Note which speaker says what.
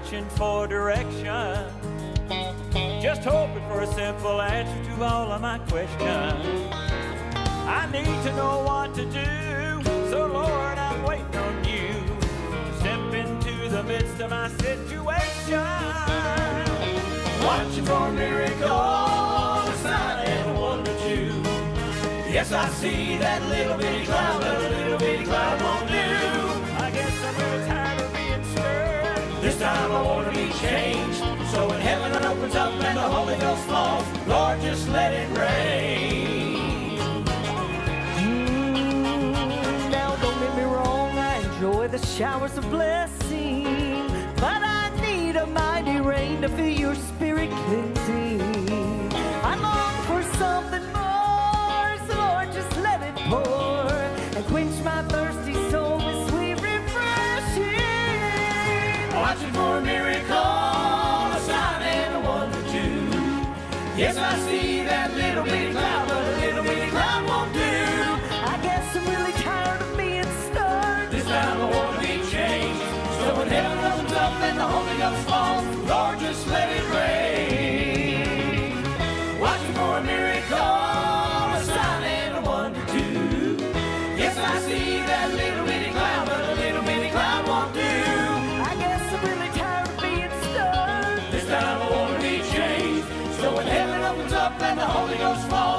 Speaker 1: searching for direction, just hoping for a simple answer to all of my questions. I need to know what to do, so Lord, I'm waiting on you to step into the midst of my situation. Watching for a miracle, a sign and a wonder too. Yes, I see that little bitty cloud, but a little bitty cloud won't do. I guess I'm really tired of being stirred. This time I want to be changed. So when heaven opens up and the Holy Ghost falls, Lord, just let it rain.
Speaker 2: Now don't get me wrong, I enjoy the showers of blessing, but I need a mighty rain to feel your spirit cleansing. I long for something more, so Lord, just let it pour and quench my thirsty soul with sweet refreshing.
Speaker 1: Watching for a miracle, a sign and a wonder too. Yes, I see that little bitty cloud, but a little bitty cloud won't do.
Speaker 2: I guess I'm really tired of being stirred.
Speaker 1: This time I want to be changed. So when heaven opens up and the Holy Ghost falls, Lord, just let it rain. Watching for a miracle, a sign and a wonder too. Yes, I see that little bitty cloud, but a little bitty cloud won't do.
Speaker 2: I guess I'm really tired of being stirred.
Speaker 1: This time I want to be changed. So when heaven opens up and the Holy Ghost falls,